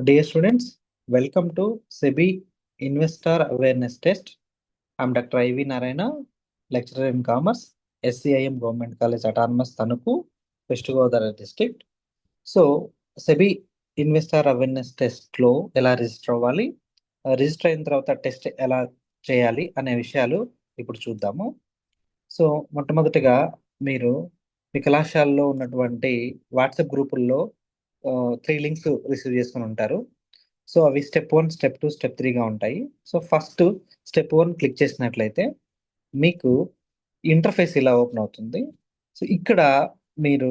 Dear students, welcome to SEBI Investor Awareness Test. I'm Dr. I.V. Narayana, lecturer in Commerce, SCIM Government College Autonomous Tanuku, West Godavari District. So SEBI investor awareness టెస్ట్లో ఎలా register అవ్వాలి, register అయిన తర్వాత test ఎలా చేయాలి అనే విషయాలు ఇప్పుడు చూద్దాము. సో మొట్టమొదటిగా మీరు మీ కళాశాలలో ఉన్నటువంటి వాట్సాప్ గ్రూపుల్లో 3 లింక్స్ రిసీవ్ చేసుకుని ఉంటారు. సో అవి స్టెప్ 1, స్టెప్ 2, స్టెప్ 3గా ఉంటాయి. సో ఫస్ట్ స్టెప్ 1 క్లిక్ చేసినట్లయితే మీకు ఇంటర్ఫేస్ ఇలా ఓపెన్ అవుతుంది. సో ఇక్కడ మీరు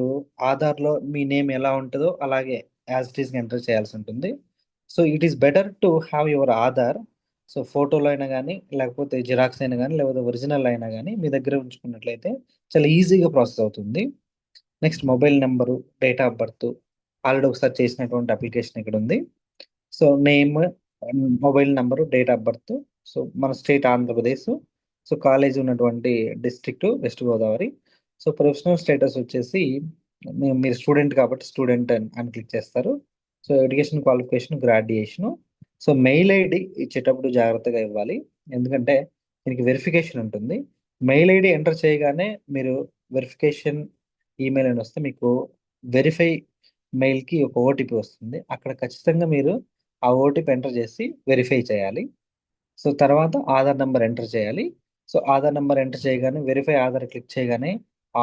ఆధార్లో మీ నేమ్ ఎలా ఉంటుందో అలాగే యాజ్ ఇట్ ఈస్గా ఎంటర్ చేయాల్సి ఉంటుంది. So it is better to have your Aadhaar. So ఫోటోలో అయినా కానీ, లేకపోతే జిరాక్స్ అయినా కానీ, లేకపోతే ఒరిజినల్ అయినా కానీ మీ దగ్గర ఉంచుకున్నట్లయితే చాలా ఈజీగా ప్రాసెస్ అవుతుంది. Next mobile number, date of birth, already ఒకసారి చేసినటువంటి అప్లికేషన్ ఇక్కడ ఉంది. So name, mobile number, date of birth. So మన స్టేట్ ఆంధ్రప్రదేశ్. సో కాలేజ్ ఉన్నటువంటి district west Godavari. So professional status వచ్చేసి మీరు స్టూడెంట్ కాబట్టి స్టూడెంట్ అని క్లిక్ చేస్తారు. So education qualification graduation. So mail ID ఇచ్చేటప్పుడు జాగ్రత్తగా ఇవ్వాలి, ఎందుకంటే దీనికి వెరిఫికేషన్ ఉంటుంది. మెయిల్ ఐడి ఎంటర్ చేయగానే మీరు వెరిఫికేషన్ ఈమెయిల్ అని వస్తే మీకు వెరిఫై మెయిల్కి ఒక ఓటీపీ వస్తుంది. అక్కడ ఖచ్చితంగా మీరు ఆ ఓటీపీ ఎంటర్ చేసి వెరిఫై చేయాలి. సో తర్వాత ఆధార్ నెంబర్ ఎంటర్ చేయాలి. సో ఆధార్ నెంబర్ ఎంటర్ చేయగానే వెరిఫై ఆధార్ క్లిక్ చేయగానే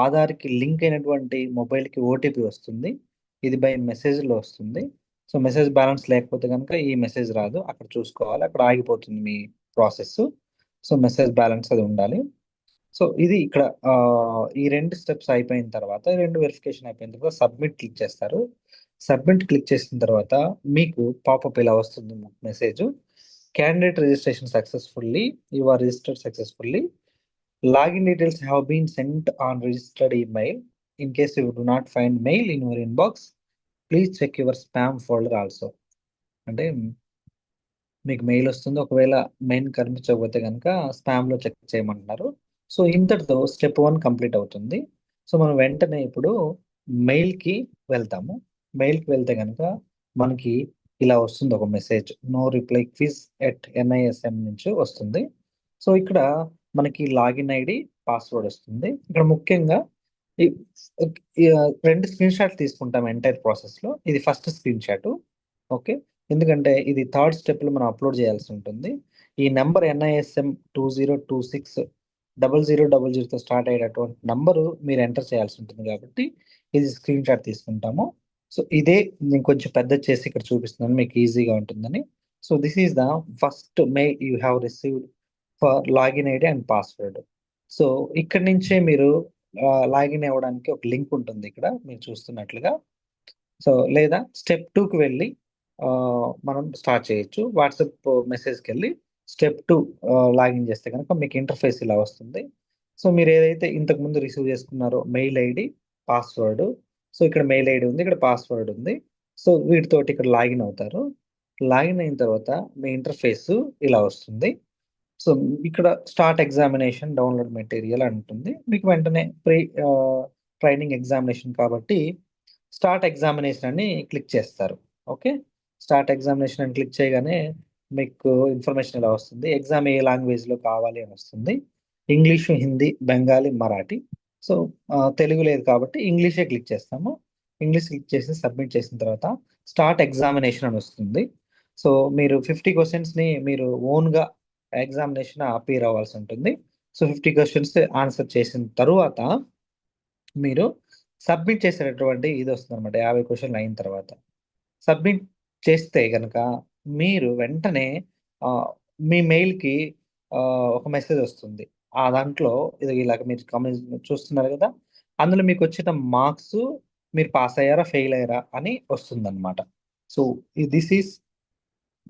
ఆధార్కి లింక్ అయినటువంటి మొబైల్కి ఓటీపీ వస్తుంది. ఇది బై మెసేజ్లో వస్తుంది. సో మెసేజ్ బ్యాలెన్స్ లేకపోతే కనుక ఈ మెసేజ్ రాదు, అక్కడ చూసుకోవాలి, అక్కడ ఆగిపోతుంది మీ ప్రాసెస్. సో మెసేజ్ బ్యాలెన్స్ అది ఉండాలి. సో ఇది ఇక్కడ ఈ 2 స్టెప్స్ అయిపోయిన తర్వాత, 2 వెరిఫికేషన్ అయిపోయిన తర్వాత సబ్మిట్ క్లిక్ చేస్తారు. సబ్మిట్ క్లిక్ చేసిన తర్వాత మీకు పాపప్ ఇలా వస్తుంది message. Candidate registration successfully, you are registered successfully, login details have been sent on registered email. In case you do not find mail in your inbox, please check your spam folder also. అంటే మీకు mail వస్తుంది, ఒకవేళ mail కనిపించకపోతే కనుక స్పామ్లో check చేయమంటున్నారు. So ఇంతటితో step 1 complete అవుతుంది. సో మనం వెంటనే ఇప్పుడు మెయిల్కి వెళ్తాము. మెయిల్కి వెళ్తే కనుక మనకి ఇలా వస్తుంది ఒక message, no reply quiz at NISM నుంచి వస్తుంది. సో ఇక్కడ మనకి లాగిన్ ఐడి, పాస్వర్డ్ వస్తుంది. ఇక్కడ ముఖ్యంగా ఈ- ఈ 2 స్క్రీన్ షాట్ తీసుకుంటాం ఎంటైర్ ప్రాసెస్లో. ఇది ఫస్ట్ స్క్రీన్ షాట్, ఓకే, ఎందుకంటే ఇది థర్డ్ స్టెప్లో మనం అప్లోడ్ చేయాల్సి ఉంటుంది. ఈ నెంబర్ NISM 20260000తో స్టార్ట్ అయ్యేటటువంటి నంబరు మీరు ఎంటర్ చేయాల్సి ఉంటుంది కాబట్టి ఇది స్క్రీన్ షాట్ తీసుకుంటాము. సో ఇదే నేను కొంచెం పెద్ద చేసి ఇక్కడ చూపిస్తున్నాను మీకు ఈజీగా ఉంటుందని. So this is the first mail you have received for login ID and password. So ఇక్కడ నుంచే మీరు లాగిన్ అవ్వడానికి ఒక లింక్ ఉంటుంది ఇక్కడ మీరు చూస్తున్నట్లుగా. సో లేదా స్టెప్ 2కి వెళ్ళి మనం స్టార్ట్ చేయొచ్చు. వాట్సాప్ మెసేజ్కి వెళ్ళి స్టెప్ 2 లాగిన్ చేస్తే కనుక మీకు ఇంటర్ఫేస్ ఇలా వస్తుంది. సో మీరు ఏదైతే ఇంతకుముందు రిసీవ్ చేసుకున్నారో మెయిల్ ఐడి, పాస్వర్డ్, సో ఇక్కడ మెయిల్ ఐడి ఉంది, ఇక్కడ పాస్వర్డ్ ఉంది. సో వీటితోటి ఇక్కడ లాగిన్ అవుతారు. లాగిన్ అయిన తర్వాత మీ ఇంటర్ఫేస్ ఇలా వస్తుంది. సో ఇక్కడ స్టార్ట్ ఎగ్జామినేషన్, డౌన్లోడ్ మెటీరియల్ అంటుంది. మీకు వెంటనే ట్రైనింగ్ ఎగ్జామినేషన్ కాబట్టి స్టార్ట్ ఎగ్జామినేషన్ అని క్లిక్ చేస్తారు. ఓకే, స్టార్ట్ ఎగ్జామినేషన్ అని క్లిక్ చేయగానే మీకు ఇన్ఫర్మేషన్ ఇలా వస్తుంది. ఎగ్జామ్ ఏ లాంగ్వేజ్లో కావాలి అని వస్తుంది. ఇంగ్లీషు, హిందీ, బెంగాలీ, మరాఠీ. సో తెలుగు లేదు కాబట్టి ఇంగ్లీషే క్లిక్ చేస్తాము. ఇంగ్లీష్ క్లిక్ చేసి సబ్మిట్ చేసిన తర్వాత స్టార్ట్ ఎగ్జామినేషన్ అని వస్తుంది. సో మీరు 50 క్వశ్చన్స్ని మీరు ఓన్గా ఎగ్జామినేషన్ అపీర్ అవ్వాల్సి ఉంటుంది. సో 50 క్వశ్చన్స్ ఆన్సర్ చేసిన తరువాత మీరు సబ్మిట్ చేసేటటువంటి ఇది వస్తుంది అనమాట. 50 క్వశ్చన్లు అయిన తర్వాత సబ్మిట్ చేస్తే కనుక మీరు వెంటనే మీ మెయిల్కి ఒక మెసేజ్ వస్తుంది. ఆ దాంట్లో ఇది ఇలాగ మీరు చూస్తున్నారు కదా, అందులో మీకు వచ్చిన మార్క్స్ మీరు పాస్ అయ్యారా ఫెయిల్ అయ్యారా అని వస్తుందన్నమాట. So this is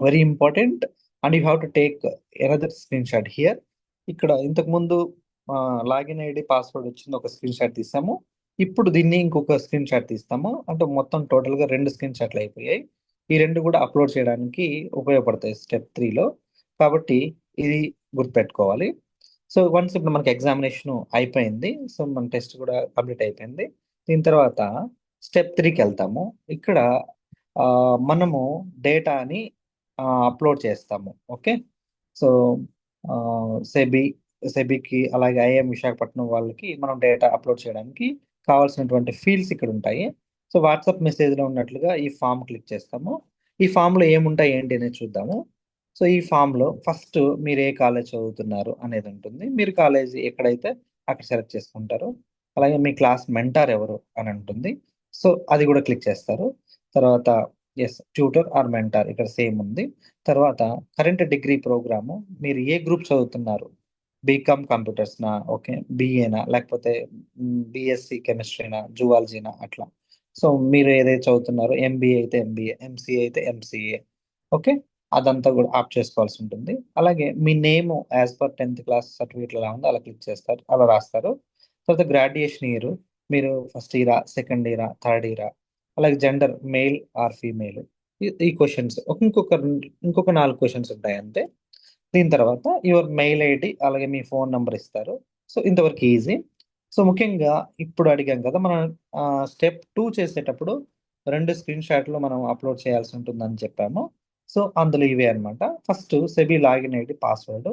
very important and you have to take another screen shot here. ఇక్కడ ఇంతకుముందు లాగిన్ ఐడి, పాస్వర్డ్ వచ్చింది, ఒక స్క్రీన్ షాట్ తీసాము. ఇప్పుడు దీన్ని ఇంకొక స్క్రీన్ షాట్ తీస్తాము. అంటే మొత్తం టోటల్గా 2 స్క్రీన్ షాట్లు అయిపోయాయి. ఈ 2 కూడా అప్లోడ్ చేయడానికి ఉపయోగపడతాయి స్టెప్ 3లో. కాబట్టి ఇది గుర్తుపెట్టుకోవాలి. సో వన్స్ ఇప్పుడు మనకి ఎగ్జామినేషన్ అయిపోయింది. సో మన టెస్ట్ కూడా కంప్లీట్ అయిపోయింది. దీని తర్వాత స్టెప్ 3కి వెళ్తాము. ఇక్కడ మనము డేటాని అప్లోడ్ చేస్తాము. ఓకే. సో సెబీ సెబీకి అలాగే ఐఎం విశాఖపట్నం వాళ్ళకి మనం డేటా అప్లోడ్ చేయడానికి కావాల్సినటువంటి ఫీల్డ్స్ ఇక్కడ ఉంటాయి. సో వాట్సాప్ మెసేజ్లో ఉన్నట్లుగా ఈ ఫామ్ క్లిక్ చేస్తాము. ఈ ఫామ్లో ఏముంటాయి ఏంటి అనేది చూద్దాము. సో ఈ ఫామ్లో ఫస్ట్ మీరు ఏ కాలేజ్ చదువుతున్నారు అనేది ఉంటుంది. మీరు కాలేజీ ఎక్కడైతే అక్కడ సెలెక్ట్ చేసుకుంటారు. అలాగే మీ క్లాస్ మెంటార్ ఎవరు అని ఉంటుంది. సో అది కూడా క్లిక్ చేస్తారు. తర్వాత ఎస్ ట్యూటర్ ఆర్ మెంటార్ ఇక్కడ సేమ్ ఉంది. తర్వాత కరెంట్ డిగ్రీ ప్రోగ్రాము మీరు ఏ గ్రూప్ చదువుతున్నారు, బీకామ్ కంప్యూటర్స్నా, ఓకే, బిఏనా, లేకపోతే బిఎస్సి కెమిస్ట్రీనా, జువాలజీనా, అట్లా. సో మీరు ఏదైతే చదువుతున్నారో ఎంబీఏ అయితే ఎంబీఏ, ఎంసీఏ అయితే ఎంసీఏ, ఓకే, అదంతా కూడా ఆప్ చేసుకోవాల్సి ఉంటుంది. అలాగే మీ name as per 10th class certificate ఎలా ఉందో అలా క్లిక్ చేస్తారు, అలా రాస్తారు. తర్వాత గ్రాడ్యుయేషన్ ఇయర్ మీరు ఫస్ట్ ఇయరా, సెకండ్ ఇయరా, థర్డ్ ఇయరా, అలాగే జెండర్ మెయిల్ ఆర్ ఫీమేల్, ఈ క్వశ్చన్స్ ఇంకొక 4 క్వశ్చన్స్ ఉంటాయి అంతే. దీని తర్వాత యువర్ మెయిల్ ఐడి అలాగే మీ ఫోన్ నెంబర్ ఇస్తారు. సో ఇంతవరకు ఈజీ. సో ముఖ్యంగా ఇప్పుడు అడిగాం కదా మనం స్టెప్ 2 చేసేటప్పుడు 2 స్క్రీన్ షాట్లు మనం అప్లోడ్ చేయాల్సి ఉంటుందని చెప్పాము. సో అందులో ఇవే అన్నమాట. First SEBI login ID password.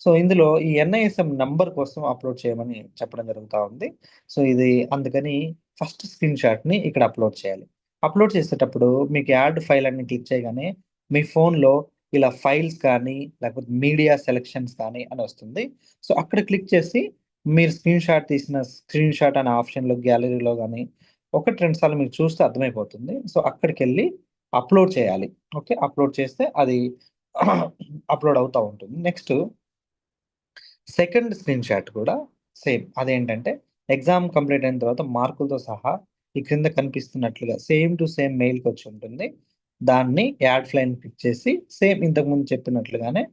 So ఇందులో ఈ ఎన్ఐఎస్ఎం నంబర్ కోసం అప్లోడ్ చేయమని చెప్పడం జరుగుతూ ఉంది. సో ఇది అందుకని ఫస్ట్ స్క్రీన్ షాట్ని ఇక్కడ అప్లోడ్ చేయాలి. అప్లోడ్ చేసేటప్పుడు మీకు యాడ్ ఫైల్ అని క్లిక్ చేయగానే మీ ఫోన్లో ఇలా ఫైల్స్ కానీ లేకపోతే మీడియా సెలెక్షన్స్ కానీ అని వస్తుంది. సో అక్కడ క్లిక్ చేసి మీరు స్క్రీన్ షాట్ తీసిన స్క్రీన్ షాట్ అనే ఆప్షన్లో గ్యాలరీలో కానీ 1-2 సార్లు మీరు చూస్తే అర్థమైపోతుంది. సో అక్కడికి వెళ్ళి అప్లోడ్ చేయాలి. ఓకే, అప్లోడ్ చేస్తే అది అప్లోడ్ అవుతూ ఉంటుంది. నెక్స్ట్ సెకండ్ స్క్రీన్ షాట్ కూడా సేమ్. అదేంటంటే ఎగ్జామ్ కంప్లీట్ అయిన తర్వాత మార్కులతో సహా ఈ క్రింద కనిపిస్తున్నట్లుగా సేమ్ టు సేమ్ మెయిల్కి వచ్చి ఉంటుంది. దాన్ని యాడ్ ఫ్లైన్ క్లిక్ చేసి సేమ్ ఇంతకుముందు చెప్పినట్లుగానే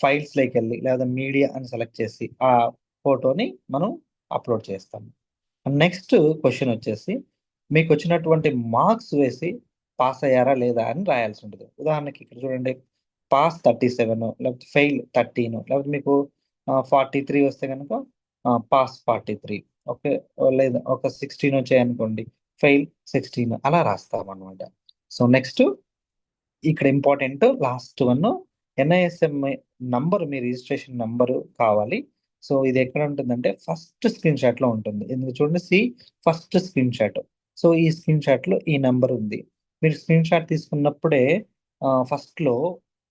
ఫైల్స్లోకి వెళ్ళి లేదా మీడియా అని సెలెక్ట్ చేసి ఆ ఫోటోని మనం అప్లోడ్ చేస్తాము. నెక్స్ట్ క్వశ్చన్ వచ్చేసి మీకు వచ్చినటువంటి మార్క్స్ వేసి పాస్ అయ్యారా లేదా అని రాయాల్సి ఉంటుంది. ఉదాహరణకి ఇక్కడ చూడండి, పాస్ 37, లేకపోతే ఫెయిల్ 13, లేకపోతే మీకు 43 వస్తే కనుక పాస్ 43, ఓకే, లేదా ఒక 16 వచ్చాయనుకోండి ఫెయిల్ 16 అలా రాస్తామన్నమాట. సో నెక్స్ట్ ఇక్కడ important last one, NISM number, మీ రిజిస్ట్రేషన్ నంబరు కావాలి. సో ఇది ఎక్కడ ఉంటుందంటే ఫస్ట్ స్క్రీన్ షాట్లో ఉంటుంది. ఎందుకు చూడండి, ఫస్ట్ స్క్రీన్ షాట్. సో ఈ స్క్రీన్ షాట్లో ఈ నెంబర్ ఉంది. మీరు స్క్రీన్ షాట్ తీసుకున్నప్పుడే ఫస్ట్లో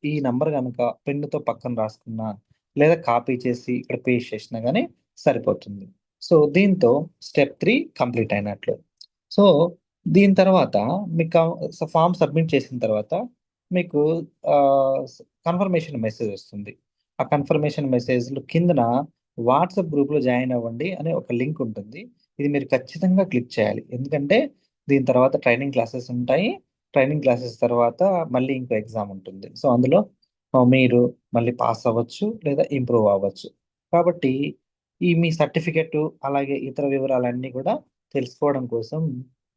ఈ నెంబర్ కనుక పెన్నుతో పక్కన రాసుకున్నా లేదా కాపీ చేసి ఇక్కడ పేస్ట్ చేసినా కానీ సరిపోతుంది. సో దీంతో స్టెప్ 3 కంప్లీట్ అయినట్లు. సో దీని తర్వాత మీకు ఫామ్ సబ్మిట్ చేసిన తర్వాత మీకు కన్ఫర్మేషన్ మెసేజ్ వస్తుంది. ఆ కన్ఫర్మేషన్ మెసేజ్‌లో కిందన వాట్సాప్ గ్రూప్‌లో జాయిన్ అవ్వండి అనే ఒక లింక్ ఉంటుంది. ఇది మీరు ఖచ్చితంగా క్లిక్ చేయాలి. ఎందుకంటే దీని తర్వాత ట్రైనింగ్ క్లాసెస్ ఉంటాయి. ట్రైనింగ్ క్లాసెస్ తర్వాత మళ్ళీ ఇంకో ఎగ్జామ్ ఉంటుంది. సో అందులో మీరు మళ్ళీ పాస్ అవ్వచ్చు లేదా ఇంప్రూవ్ అవ్వచ్చు. కాబట్టి ఈ మీ సర్టిఫికేటు అలాగే ఇతర వివరాలన్నీ కూడా తెలుసుకోవడం కోసం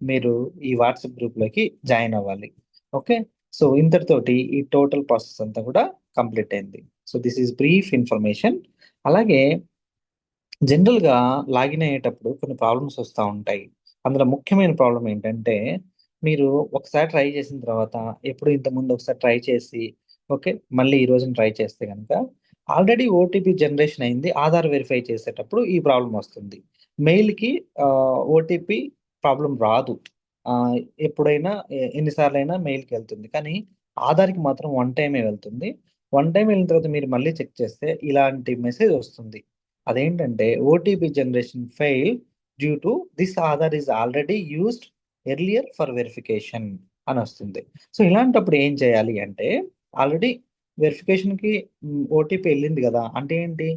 మీరు ఈ వాట్సాప్ గ్రూప్‌లోకి జాయిన్ అవ్వాలి. ఓకే. సో ఇంతటితోటి ఈ టోటల్ ప్రాసెస్ అంతా కూడా కంప్లీట్ అయింది. So this is brief information. అలాగే జనరల్‌గా లాగిన్ అయ్యేటప్పుడు కొన్ని ప్రాబ్లమ్స్ వస్తా ఉంటాయి. అందులో ముఖ్యమైన ప్రాబ్లమ్ ఏంటంటే, మీరు ఒకసారి ట్రై చేసిన తర్వాత ఎప్పుడు ఇంతకుముందు ఒకసారి ట్రై చేసి, ఓకే, మళ్ళీ ఈ రోజున ట్రై చేస్తే గనక ఆల్రెడీ ఓటీపీ జనరేషన్ అయింది. ఆధార్ వెరిఫై చేసేటప్పుడు ఈ ప్రాబ్లమ్ వస్తుంది. మెయిల్‌కి ఓటీపీ ప్రాబ్లమ్ రాదు. ఆహ్, ఎప్పుడైనా ఎన్ని సార్లైనా మెయిల్‌కెళ్తుంది. కానీ ఆధార్‌కి మాత్రం వన్ టైమే వెళ్తుంది. వన్ టైమ్ వెళ్ళిన తర్వాత మీరు మళ్ళీ చెక్ చేస్తే ఇలాంటి మెసేజ్ వస్తుంది. అదేంటంటే OTP generation fail due to this Aadhaar is already used earlier for verification అని వస్తుంది. సో ఇలాంటప్పుడు ఏం చేయాలి అంటే ఆల్రెడీ వెరిఫికేషన్‌కి ఓటీపీ ఎళ్ళింది గదా! అంటే ఏంటి?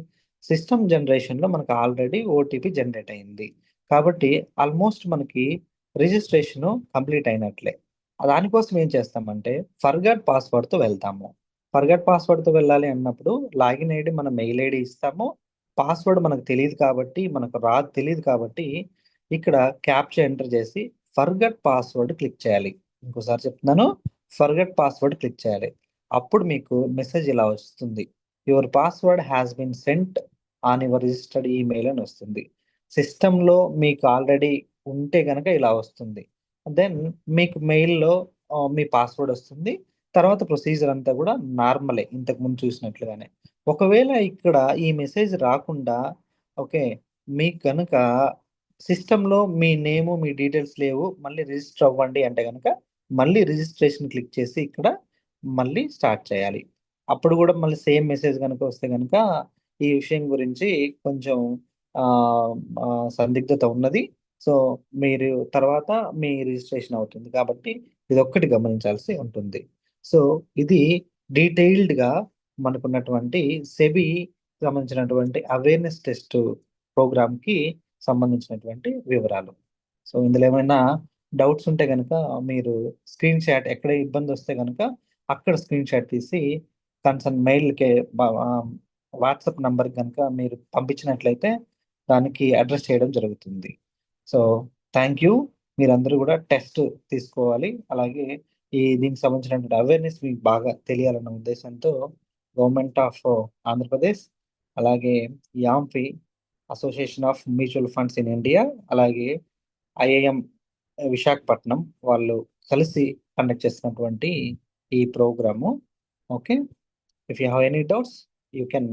సిస్టమ్ జనరేషన్‌లో మనకు ఆల్రెడీ ఓటీపీ జనరేట్ అయింది. కాబట్టి ఆల్మోస్ట్ మనకి రిజిస్ట్రేషను కంప్లీట్ అయినట్లే. దానికోసం ఏం చేస్తామంటే ఫర్గాట్ పాస్వర్డ్‌తో వెళ్తాము. ఫర్గాట్ పాస్వర్డ్‌తో వెళ్ళాలి అన్నప్పుడు లాగిన్ ఐడీ మన మెయిల్ ఐడీ ఇస్తాము. పాస్వర్డ్ మనకు తెలీదు కాబట్టి, తెలీదు కాబట్టి ఇక్కడ క్యాప్చా ఎంటర్ చేసి ఫర్గట్ పాస్వర్డ్ క్లిక్ చేయాలి. ఇంకోసారి చెప్తున్నాను. ఫర్గట్ పాస్వర్డ్ క్లిక్ చేయాలి. అప్పుడు మీకు మెసేజ్ ఇలా వస్తుంది. Your password has been sent on your registered email అని వస్తుంది. సిస్టమ్‌లో మీకు ఆల్రెడీ ఉంటే గనక ఇలా వస్తుంది. దెన్ మీకు మెయిల్‌లో మీ పాస్వర్డ్ వస్తుంది. తర్వాత ప్రొసీజర్ అంతా కూడా నార్మలే, ఇంతకు ముందు చూసినట్లుగానే. ఒకవేళ ఇక్కడ ఈ మెసేజ్ రాకుండా, ఓకే, మీకు కనుక సిస్టంలో మీ నేము మీ డీటెయిల్స్ లేవు, మళ్ళీ రిజిస్టర్ అవ్వండి అంటే కనుక మళ్ళీ రిజిస్ట్రేషన్ క్లిక్ చేసి ఇక్కడ మళ్ళీ స్టార్ట్ చేయాలి. అప్పుడు కూడా మళ్ళీ సేమ్ మెసేజ్ కనుక వస్తే కనుక ఈ విషయం గురించి కొంచెం ఆ, ఆ, సందిగ్ధత ఉన్నది. సో మీరు తర్వాత మీ రిజిస్ట్రేషన్ అవుతుంది కాబట్టి ఇది ఒక్కటి గమనించాల్సి ఉంటుంది. సో ఇది డీటెయిల్డ్గా మనకున్నటువంటి సెబీ సంబంధించినటువంటి అవేర్నెస్ టెస్ట్ ప్రోగ్రామ్కి సంబంధించినటువంటి వివరాలు. సో ఇందులో ఏమైనా డౌట్స్ ఉంటే కనుక మీరు స్క్రీన్ షాట్, ఎక్కడ ఇబ్బంది వస్తే కనుక అక్కడ స్క్రీన్ షాట్ తీసి కన్సర్న్ మెయిల్కి వాట్సాప్ నంబర్కి కనుక మీరు పంపించినట్లయితే దానికి అడ్రస్ చేయడం జరుగుతుంది. So thank you. మీరందరూ కూడా టెస్ట్ తీసుకోవాలి. అలాగే దీనికి సంబంధించినటువంటి అవేర్నెస్ మీకు బాగా తెలియాలన్న ఉద్దేశంతో గవర్నమెంట్ ఆఫ్ ఆంధ్రప్రదేశ్, అలాగే AMFI, association of mutual funds in India, అలాగే ఐఐఎం విశాఖపట్నం వాళ్ళు కలిసి కండక్ట్ చేస్తున్నటువంటి ఈ programme. Okay, if you have any doubts you can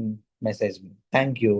message me. Thank you.